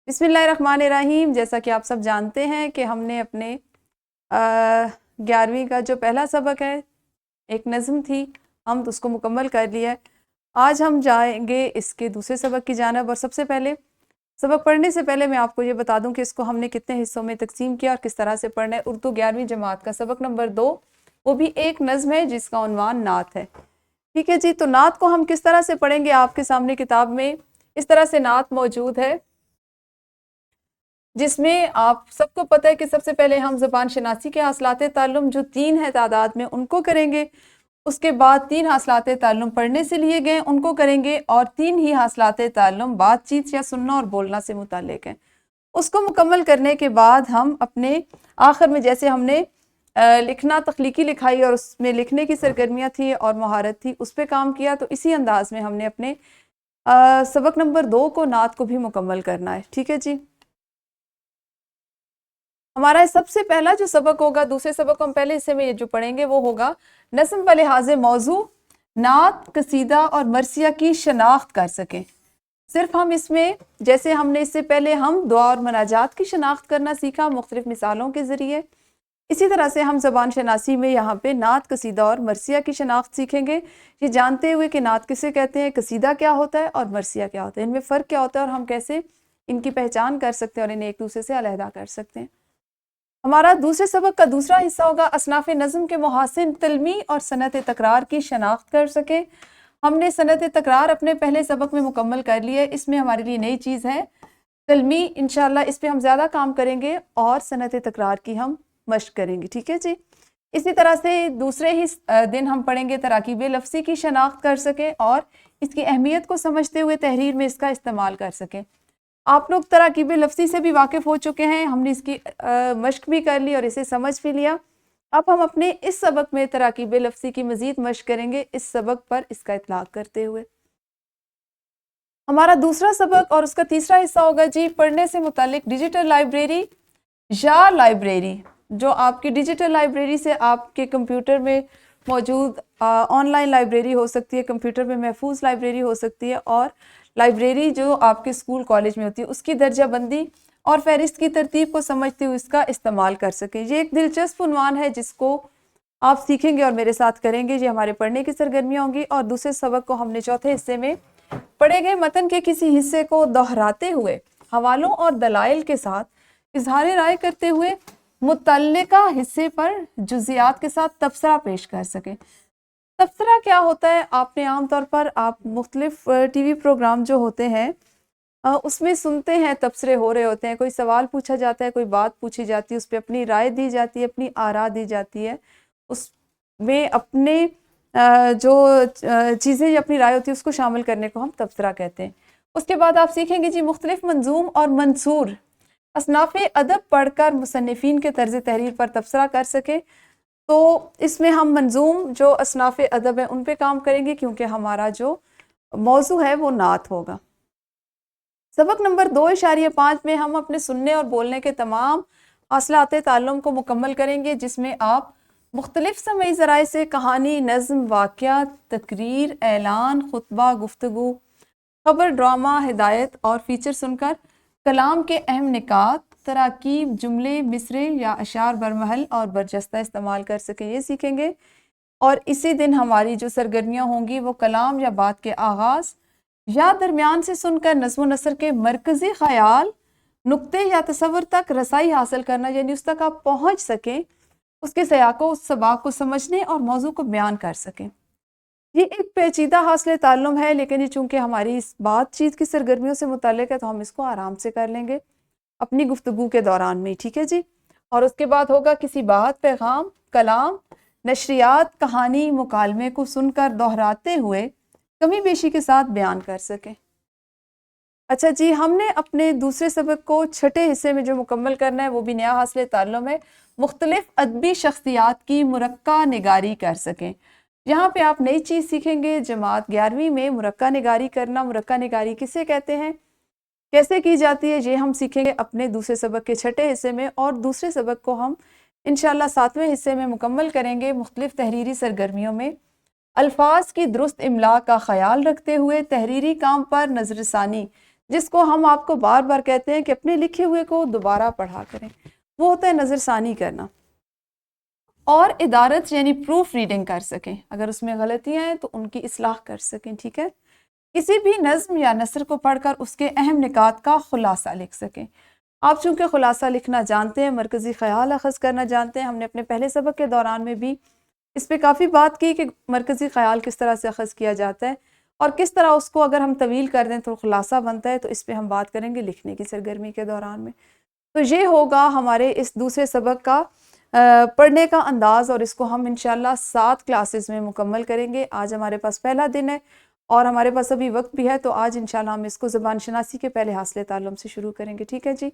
بسم اللہ الرحمن الرحیم۔ جیسا کہ آپ سب جانتے ہیں کہ ہم نے اپنے 11ویں کا جو پہلا سبق ہے، ایک نظم تھی، ہم اس کو مکمل کر لیا ہے۔ آج ہم جائیں گے اس کے دوسرے سبق کی جانب، اور سب سے پہلے سبق پڑھنے سے پہلے میں آپ کو یہ بتا دوں کہ اس کو ہم نے کتنے حصوں میں تقسیم کیا اور کس طرح سے پڑھنا ہے۔ اردو 11ویں جماعت کا سبق نمبر 2، وہ بھی ایک نظم ہے جس کا عنوان نعت ہے۔ ٹھیک ہے جی، تو نعت کو ہم کس طرح سے پڑھیں گے؟ آپ کے سامنے کتاب میں اس طرح سے نعت موجود ہے، جس میں آپ سب کو پتہ ہے کہ سب سے پہلے ہم زبان شناسی کے حاصلات تعلم جو 3 ہیں تعداد میں، ان کو کریں گے۔ اس کے بعد 3 حاصلات تعلم پڑھنے سے لیے گئے، ان کو کریں گے، اور 3 ہی حاصلات تعلم بات چیت یا سننا اور بولنا سے متعلق ہیں۔ اس کو مکمل کرنے کے بعد ہم اپنے آخر میں، جیسے ہم نے لکھنا، تخلیقی لکھائی اور اس میں لکھنے کی سرگرمیاں تھی اور مہارت تھی، اس پہ کام کیا، تو اسی انداز میں ہم نے اپنے سبق نمبر 2 کو، نعت کو بھی مکمل کرنا ہے۔ ٹھیک ہے جی، ہمارا سب سے پہلا جو سبق ہوگا، دوسرے سبق کو ہم پہلے حصے میں جو پڑھیں گے وہ ہوگا نظم و لحاظ موضوع، نعت، قصیدہ اور مرثیہ کی شناخت کر سکیں۔ صرف ہم اس میں، جیسے ہم نے اس سے پہلے ہم دعا اور مناجات کی شناخت کرنا سیکھا مختلف مثالوں کے ذریعے، اسی طرح سے ہم زبان شناسی میں یہاں پہ نعت، قصیدہ اور مرثیہ کی شناخت سیکھیں گے، یہ جانتے ہوئے کہ نعت کسے کہتے ہیں، قصیدہ کیا ہوتا ہے اور مرثیہ کیا ہوتا ہے، ان میں فرق کیا ہوتا ہے اور ہم کیسے ان کی پہچان کر سکتے ہیں اور انہیں ایک دوسرے سے علیحدہ کر سکتے ہیں۔ ہمارا دوسرے سبق کا دوسرا حصہ ہوگا اصناف نظم کے محاسن، تلمی اور صنعت تکرار کی شناخت کر سکیں۔ ہم نے صنعت تکرار اپنے پہلے سبق میں مکمل کر لی ہے، اس میں ہمارے لیے نئی چیز ہے تلمی، انشاءاللہ اس پہ ہم زیادہ کام کریں گے اور صنعت تکرار کی ہم مشق کریں گے۔ ٹھیک ہے جی، اسی طرح سے دوسرے ہی دن ہم پڑھیں گے تراکیب لفظی کی شناخت کر سکیں اور اس کی اہمیت کو سمجھتے ہوئے تحریر میں اس کا استعمال کر سکیں۔ آپ لوگ تراکیب لفظی سے بھی واقف ہو چکے ہیں، ہم نے اس کی مشق بھی کر لی اور اسے سمجھ بھی لیا۔ اب ہم اپنے اس سبق میں تراکیب لفظی کی مزید مشق کریں گے، اس سبق پر اس کا اطلاق کرتے ہوئے۔ ہمارا دوسرا سبق اور اس کا تیسرا حصہ ہوگا جی پڑھنے سے متعلق ڈیجیٹل لائبریری یا لائبریری، جو آپ کی ڈیجیٹل لائبریری سے آپ کے کمپیوٹر میں موجود آن لائن لائبریری ہو سکتی ہے، کمپیوٹر میں محفوظ لائبریری ہو سکتی ہے، اور لائبریری جو آپ کے اسکول کالج میں ہوتی ہے، اس کی درجہ بندی اور فہرست کی ترتیب کو سمجھتے ہوئے اس کا استعمال کر سکیں۔ یہ ایک دلچسپ عنوان ہے جس کو آپ سیکھیں گے اور میرے ساتھ کریں گے، یہ ہمارے پڑھنے کی سرگرمیاں ہوں گی۔ اور دوسرے سبق کو ہم نے چوتھے حصے میں پڑھے گئے متن کے کسی حصے کو دہراتے ہوئے حوالوں اور دلائل کے ساتھ اظہار رائے کرتے ہوئے متعلقہ حصے پر جزیات کے ساتھ تبصرہ پیش کر سکیں۔ تبصرہ کیا ہوتا ہے؟ آپ نے عام طور پر آپ مختلف ٹی وی پروگرام جو ہوتے ہیں اس میں سنتے ہیں، تبصرے ہو رہے ہوتے ہیں، کوئی سوال پوچھا جاتا ہے، کوئی بات پوچھی جاتی ہے، اس پہ اپنی رائے دی جاتی ہے، اپنی آراء دی جاتی ہے، اس میں اپنے جو چیزیں یا اپنی رائے ہوتی ہے اس کو شامل کرنے کو ہم تبصرہ کہتے ہیں۔ اس کے بعد آپ سیکھیں گے جی مختلف منظوم اور منثور اصناف ادب پڑھ کر مصنفین کے طرز تحریر پر تبصرہ کر سکیں۔ تو اس میں ہم منظوم جو اصناف ادب ہیں ان پہ کام کریں گے، کیونکہ ہمارا جو موضوع ہے وہ نعت ہوگا۔ سبق نمبر 2.5 میں ہم اپنے سننے اور بولنے کے تمام حاصلات تعلم کو مکمل کریں گے، جس میں آپ مختلف سمعی ذرائع سے کہانی، نظم، واقعہ، تقریر، اعلان، خطبہ، گفتگو، خبر، ڈرامہ، ہدایت اور فیچر سن کر کلام کے اہم نکات، تراکیب، جملے، مصرے یا اشعار برمحل اور برجستہ استعمال کر سکیں، یہ سیکھیں گے۔ اور اسی دن ہماری جو سرگرمیاں ہوں گی وہ کلام یا بات کے آغاز یا درمیان سے سن کر نظم و نثر کے مرکزی خیال، نقطے یا تصور تک رسائی حاصل کرنا، یعنی اس تک آپ پہنچ سکیں، اس کے سیاق و سباق کو سمجھنے اور موضوع کو بیان کر سکیں۔ یہ ایک پیچیدہ حاصل تعلم ہے، لیکن یہ چونکہ ہماری اس بات چیت کی سرگرمیوں سے متعلق ہے تو ہم اس کو آرام سے کر لیں گے اپنی گفتگو کے دوران میں۔ ٹھیک ہے جی، اور اس کے بعد ہوگا کسی بات، پیغام، کلام، نشریات، کہانی، مکالمے کو سن کر دہراتے ہوئے کمی بیشی کے ساتھ بیان کر سکیں۔ اچھا جی، ہم نے اپنے دوسرے سبق کو چھٹے حصے میں جو مکمل کرنا ہے وہ بھی نیا حاصل تعلم ہے، مختلف ادبی شخصیات کی مرقع نگاری کر سکیں۔ یہاں پہ آپ نئی چیز سیکھیں گے، جماعت 11ویں میں مرقع نگاری کرنا، مرقع نگاری کسے کہتے ہیں، کیسے کی جاتی ہے، یہ ہم سیکھیں گے اپنے دوسرے سبق کے چھٹے حصے میں، اور دوسرے سبق کو ہم انشاءاللہ 7ویں حصے میں مکمل کریں گے مختلف تحریری سرگرمیوں میں۔ الفاظ کی درست املاء کا خیال رکھتے ہوئے تحریری کام پر نظر ثانی جس کو ہم آپ کو بار بار کہتے ہیں کہ اپنے لکھے ہوئے کو دوبارہ پڑھا کریں، وہ ہوتا ہے نظر ثانی کرنا. اور ادارت یعنی پروف ریڈنگ کر سکیں، اگر اس میں غلطیاں ہیں تو ان کی اصلاح کر سکیں. ٹھیک ہے، کسی بھی نظم یا نثر کو پڑھ کر اس کے اہم نکات کا خلاصہ لکھ سکیں. آپ چونکہ خلاصہ لکھنا جانتے ہیں، مرکزی خیال اخذ کرنا جانتے ہیں، ہم نے اپنے پہلے سبق کے دوران میں بھی اس پہ کافی بات کی کہ مرکزی خیال کس طرح سے اخذ کیا جاتا ہے اور کس طرح اس کو اگر ہم طویل کر دیں تو خلاصہ بنتا ہے. تو اس پہ ہم بات کریں گے لکھنے کی سرگرمی کے دوران میں. تو یہ ہوگا ہمارے اس دوسرے سبق کا پڑھنے کا انداز، اور اس کو ہم انشاءاللہ 7 کلاسز میں مکمل کریں گے. آج ہمارے پاس پہلا دن ہے اور ہمارے پاس ابھی وقت بھی ہے، تو آج انشاءاللہ ہم اس کو زبان شناسی کے پہلے حاصل تعلم سے شروع کریں گے. ٹھیک ہے جی.